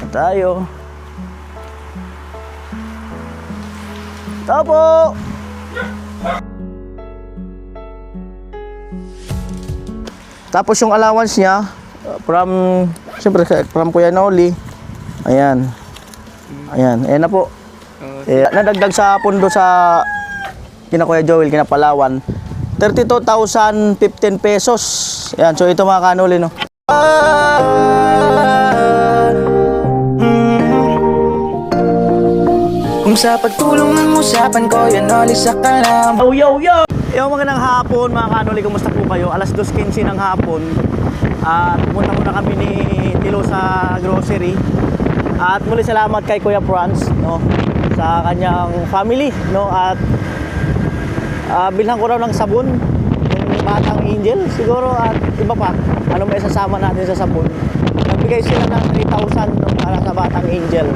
Tayo. Tapo! Tapos yung allowance niya from, siyempre from Kuya Noli. Ayan. Ayan, ayan na po. Nadagdag sa pundo sa kina Kuya Joel, kina Palawan. 32,015 pesos. Ayan, so ito mga kanoli, no? Kung sa pagtulong ng usapan ko, yan ulit sa kalam. Yo! Yung magandang hapon mga kanoli, kumusta po kayo? Alas 2:15 ng hapon. At pumunta muna kami ni Tilo sa grocery. At muli salamat kay Kuya Franz, no? Sa kanyang family, no? At bilhan ko raw ng sabon, yung Batang Angel siguro, at iba pa. Ano may sasama natin sa sabon. Nagbigay sila ng 3,000 no, para sa Batang Angel.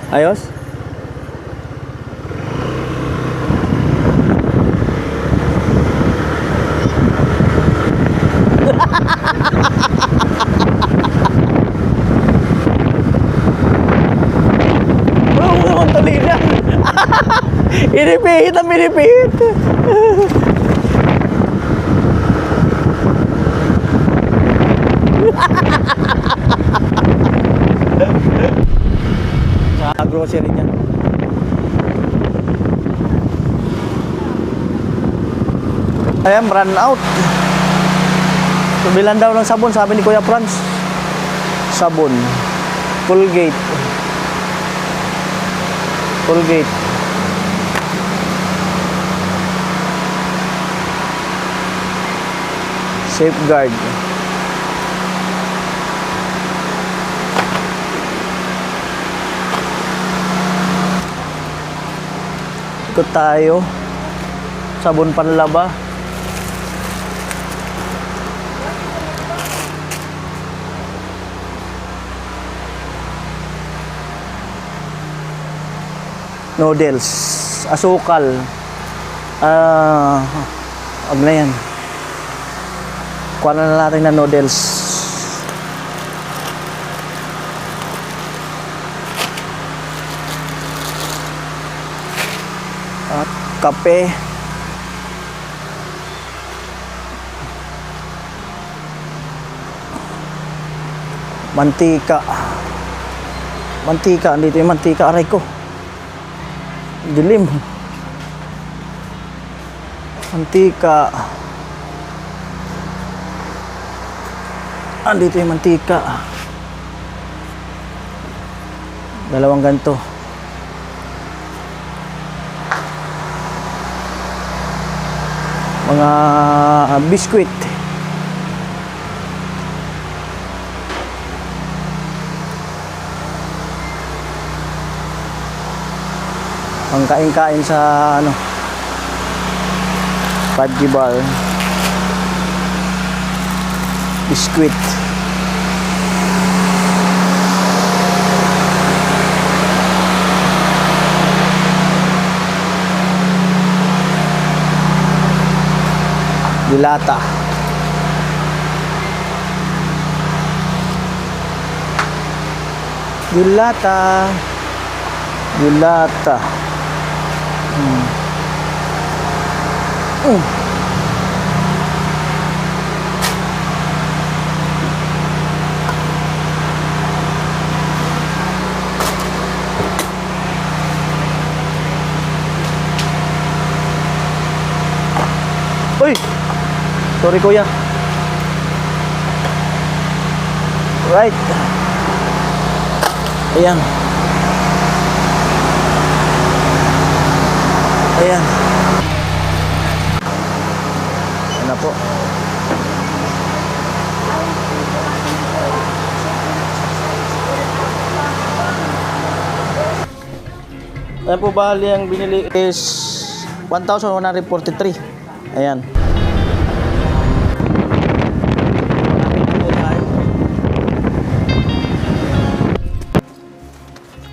Ayos? Inipihit ang pinipihit. Sa grocery niya. Ayan, run out. Bilan daw ng sabon, sabi ni Kuya Franz. Sabon. Colgate. Colgate. Safeguard. Ikot tayo. Sabon panlaba. Noodles. Asukal. Wag na yan. Kuha na natin na noodles. At kape. Mantika. Mantika. Andito yung mantika. Aray ko. Dilim. Mantika. Andito yung mantika. Dalawang ganito. Mga biskwit. Ang kain-kain sa ano, fudgy bar. Biskwit. Dilata. Dilata. Dilata. Uy! Sorry kuya. Right. Ayan. Ayan. Ayan na po. Ayan po, bali ang binili is 1,143. Ayan.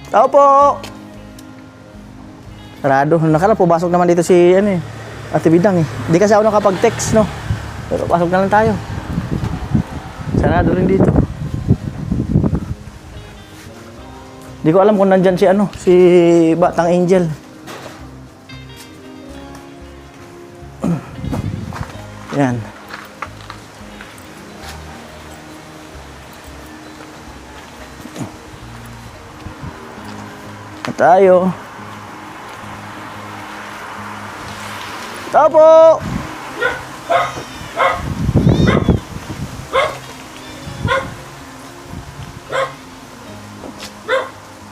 Tao po. Sarado. Nakala pumasok naman dito si ano eh. Ate Bidang eh. Hindi kasi ako nakapag-text, no? Pero pasok na lang tayo. Sarado rin dito. Hindi ko alam kung nandyan si ano, si Batang Angel. Yan. Na tayo. Tao po!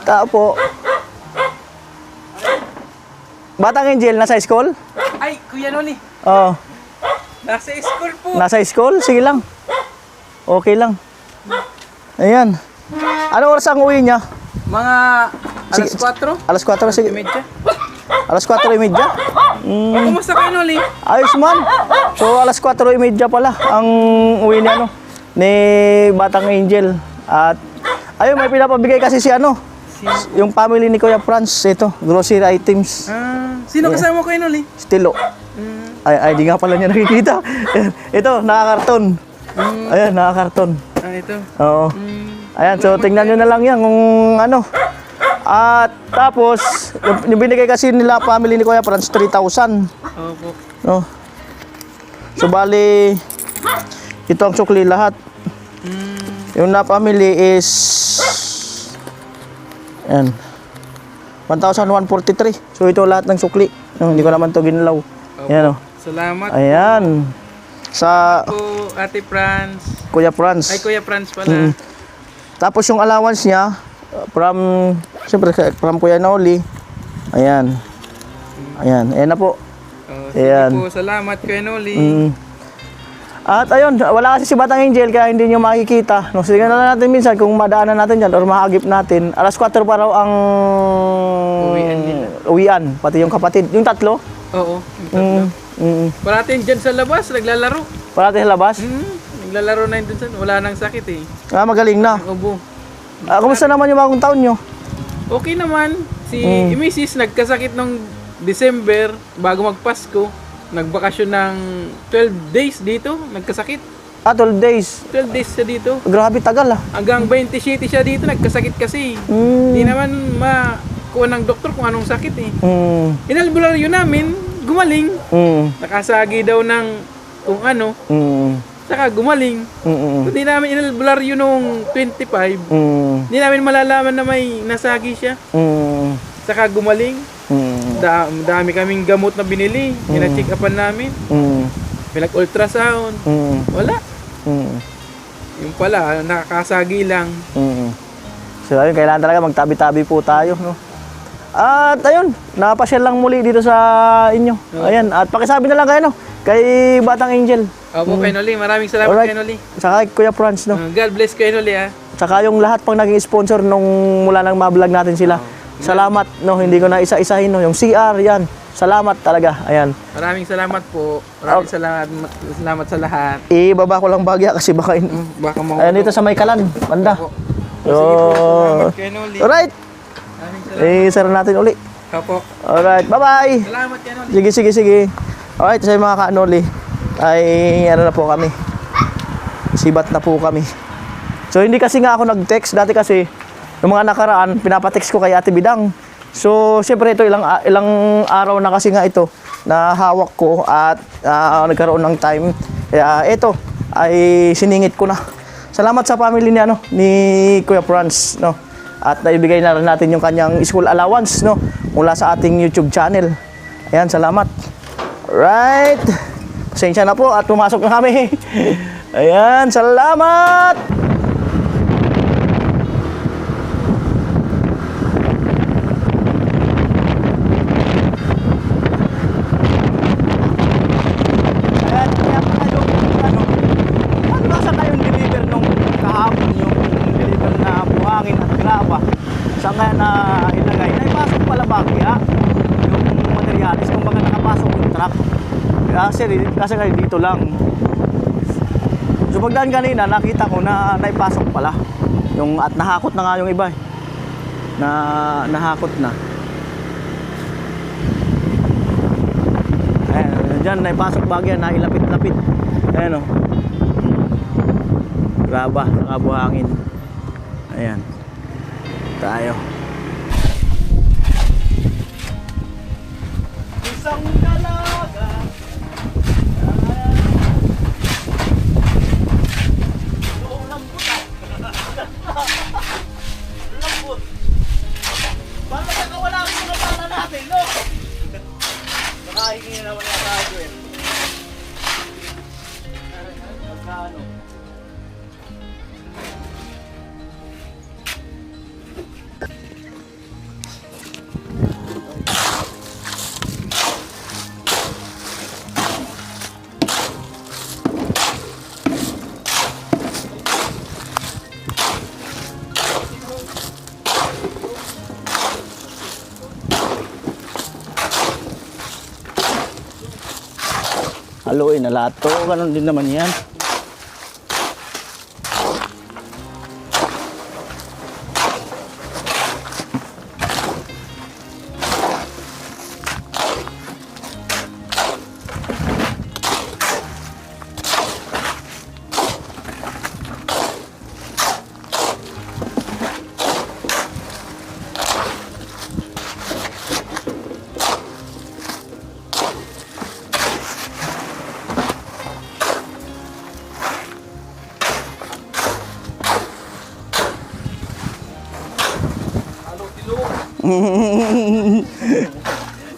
Tao po. Batang Angel, nasa school? Ay, Kuya Noli, Oo. nasa school po. Nasa school? Sige lang. Okay lang. Ayan. Ano oras ang uwi niya? Mga alas Sige. 4, Alas 4 sige. medya. Alas 4:30. Kumusta kayo, Noli? Ayos man. So alas 4:30 pala ang uwi ni ano ni Batang Angel. At ayun, may pinapabigay kasi si ano, yung family ni Kuya Franz, ito, grocery items. Sino kasama ko kayo, Noli? Stilo. Ay, di nga pala niya nakikita. Ito, nakakarton. Ayan, nakakarton. Ito. Oo. Ayan, so tingnan nyo na lang yan kung ano. At tapos, yung binigay kasi nila family ni Kuya Franz, 3,000. Opo. No? So bali, ito ang sukli lahat. Yung na family is, ayan, 1,143. So ito lahat ng sukli. Hindi ko naman to ginalaw. Ayan o. Salamat Ayan. Sa po, Ate Franz. Kuya Franz. Ay, Kuya Franz pala. Tapos yung allowance niya, from, siyempre, from Kuya Noli. Ayan. Ayan. Ayan na po. Sige Ayan. po, salamat Kuya Noli. At ayun, wala kasi si Batang Angel kaya hindi nyo makikita. No, sige na lang natin minsan kung madaanan natin dyan or mahagip natin. Alas 4 pa raw ang Uwian nila. uwian, pati yung kapatid. Yung tatlo? Oo, yung tatlo. Parating dyan sa labas, naglalaro. Parati sa labas? Naglalaro na yun dun sa, wala nang sakit eh. Ah, magaling na. Obo. Kumusta naman yung bagong taon nyo? Okay naman. Si Mrs. nagkasakit nung December bago magpasko. Nagbakasyon ng 12 days dito. Nagkasakit. 12 days. 12 days siya dito. Grabe tagal ah. Hanggang 27 siya dito. Nagkasakit kasi. Hindi naman makuha ng doktor kung anong sakit eh. Inalbularyo namin. Gumaling. Nakasagi daw ng kung ano. Saka gumaling. Hindi namin inalbularyo nung 25. Hindi namin malalaman na may nasagi siya. Saka gumaling. Dami kaming gamot na binili. Pina-check upan namin. Pinag-ultrasound. Wala. Yung pala, nakakasagi lang. So ayun, kailangan talaga magtabi-tabi po tayo, no? At ayun, napasyal lang muli dito sa inyo. Ayan, at pakisabi na lang kayo, no? Kay Batang Angel. Opo, kay Noli. Maraming salamat Alright. kay Noli. Saka kay Kuya Franz, no? God bless kay Noli ah. Saka yung lahat pang naging sponsor nung mula nang mablog natin sila. Salamat, no? Hindi ko na isa-isahin, no? Yung CR, yan. Salamat talaga. Ayan. Maraming salamat po. Maraming salamat sa lahat. Ibaba ko lang bagya kasi baka... Baka Ayan, dito sa may kalan. Banda. Sige po, salamat kay Noli. Alright. Maraming salamat. Sara natin uli. Opo. Alright, bye-bye. Salamat kay Noli. Sige. Alright, sa mga ka-Noli, ay ano na po kami. Sibat na po kami. So hindi kasi nga ako nag-text. Dati kasi, yung mga nakaraan, pinapatext ko kay Ate Bidang. So, siyempre ito, ilang araw na kasi nga ito na hawak ko at nagkaroon ng time. Kaya ito, ay siningit ko na. Salamat sa family ni, ni Kuya Franz, no? At naibigay na rin natin yung kanyang school allowance, no? Mula sa ating YouTube channel. Ayan, salamat. Right. Pasensya na po at pumasok na kami. Ayan, salamat! Ayan, kaya pala yung ano nasa tayong deliver nung kahapon yung deliver na buhangin at graba. Saan nga na ilagay? Naipasok pala bagya yung materialis kung baka nakapasok yung truck. Kasi dito lang. So pagdaan kanina, nakita ko na naipasok pala. Yung, at nahakot na nga yung iba eh. Nahakot na. Ayan, Diyan, naipasok bagyan, nailapit-lapit. Ayan o. Graba, nakabuhangin. Ayan. Tayo. Isang dalaga. Lambot. Paano nakawala ang mga pala natin, no? Nakahingi na naman yung tayo eh. Magkano? Haluin na lahat to. Ganon din naman yan.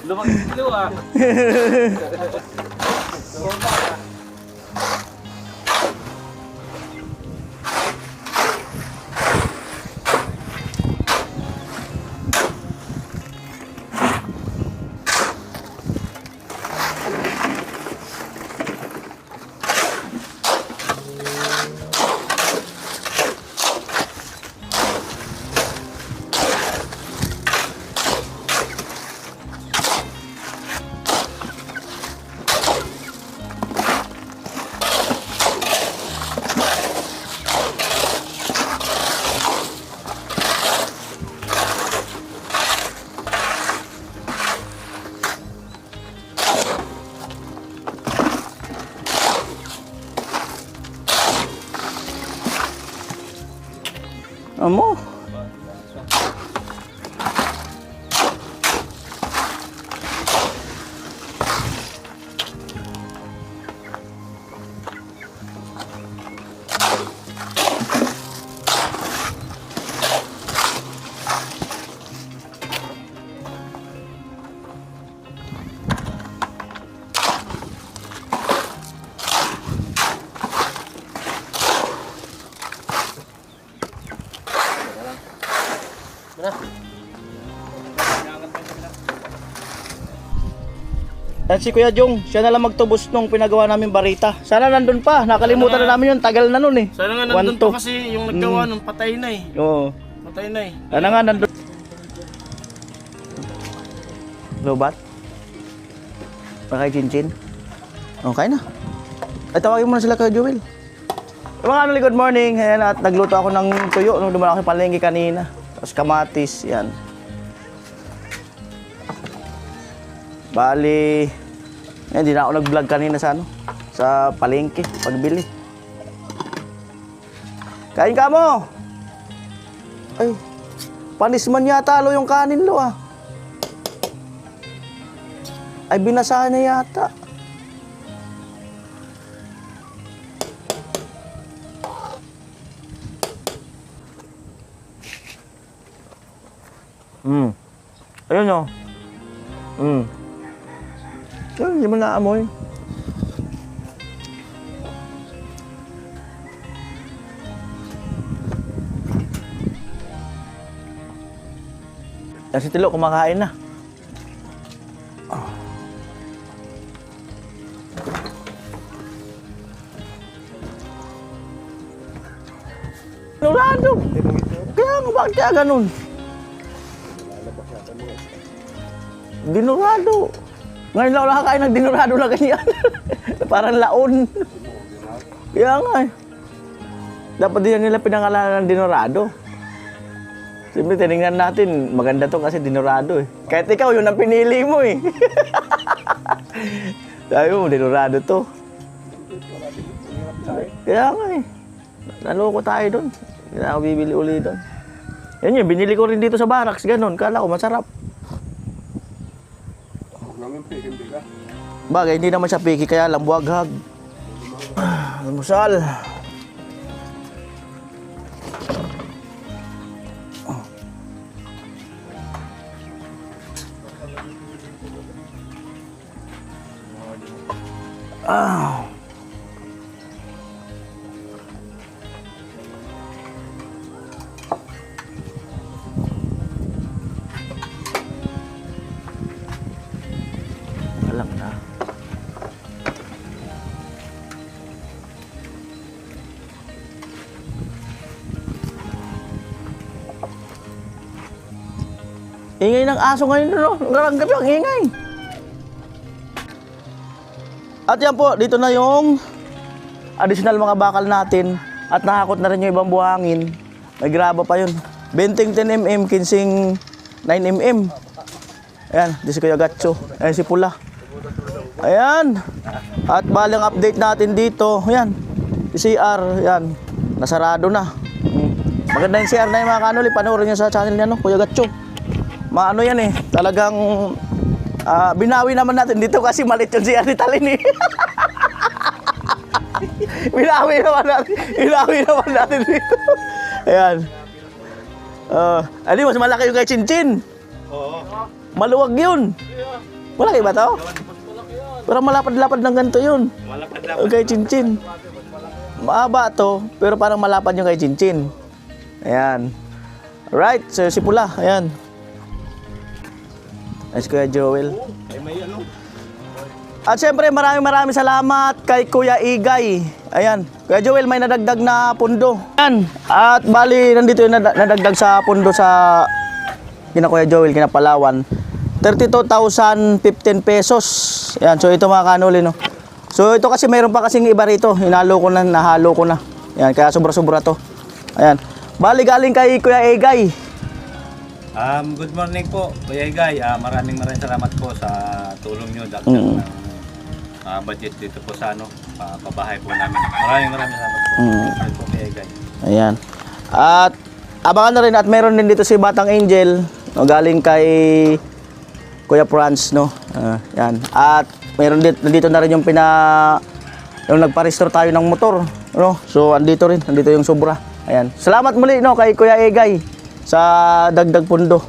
Lumang kilo ah. Amo. At si Kuya Jong, siya na lang magtubos nung pinagawa namin barita. Sana nandun pa, nakalimutan na namin yun, tagal na nun eh. Sana nga nandun pa kasi yung naggawa nun, patay na eh. Oo. Patay na eh. Sana nga nandun. Lobat? Pakay chinchin? Okay na. Ay, tawagin mo na sila Kuya Joel. Mga ano, good morning. Ayan, at nagluto ako ng tuyo nung dumaan ako palengke kanina. Tapos kamatis, yan. Bali, hindi na ako nag-vlog kanina sa sa palengke, pagbili. Kain ka mo! Ay, panis man yata lo yung kanin lo ah. Ay, binasahan niya yata. Ayun o. Ayun, hindi mo naamoy. Kasi Tilo, kumakain na. Dinurado. Kaya nga, bakit kaya ganun? Dinurado. Ngayon lang ako nakakain ng dinurado na ganyan. Parang laon. Kaya nga eh. Dapat din nila pinangalanan ng dinurado. Siyempre, tinignan natin. Maganda to kasi dinurado eh. Kahit ikaw, yun ang pinili mo eh. Sabi mo, dinurado to. Kaya nga eh. Naloko tayo doon. Hindi na ako bibili uli doon. Yan yun, binili ko rin dito sa barracks, ganun. Kala ko masarap. Bagay, hindi naman siya picky, kaya lang buwaghag. Almusal. Ah. Alam na. Ingay ng aso ngayon, no? Ngarang gabi ang ingay. At yan po, dito na yung additional mga bakal natin. At nakakot na rin yung ibang buhangin. May graba pa yun. Benting 10mm, kinsing 9mm. Ayan, di si Kuya Gatcho. Ayan si Pula. Ayan. At balang update natin dito. Ayan. Si CR. Ayan. Nasarado na. Maganda yung CR na yung mga kanuli. Panoorin nyo sa channel niya, no? Kuya Gatcho. Maano yan eh. Talagang binawi naman natin dito kasi malit yung CR ni Talin eh. Binawi naman natin dito. Ayan. Ano mas malaki yung kay Chinchin. Oo. Maluwag yun. Malaki ba to? Pero malapad-lapad ng ganito yun. Malapad-lapad. Kay Chinchin. Mahaba to, pero parang malapad yung kay Chinchin. Ayan. Alright, so si Pula. Ayan. As Kuya Joel. At syempre maraming salamat kay Kuya Igay. Ayan, Kuya Joel may nadagdag na pundo. Ayan, at bali nandito yung nadagdag sa pundo sa kina Kuya Joel, kina Palawan. 32,015 pesos. Ayan, so ito mga kanuli, no. So ito kasi mayroon pa kasing iba rito. Nahalo ko na. Ayan, kaya sobra-sobra to. Ayan. Bali galing kay Kuya Igay. Good morning po, Kuya Igay. Maraming salamat po sa tulong nyo. Budget dito po sa pabahay po namin. Maraming salamat po. Po Kuya Igay. Ayan. At abangan na rin at meron din dito si Batang Angel, no, galing kay Kuya Franz, no. Yan. At meron dito na rin yung yung nagpa-restore tayo ng motor, no. So nandito yung sobra. Ayan. Salamat muli, no, kay Kuya Igay sa dagdag pundo.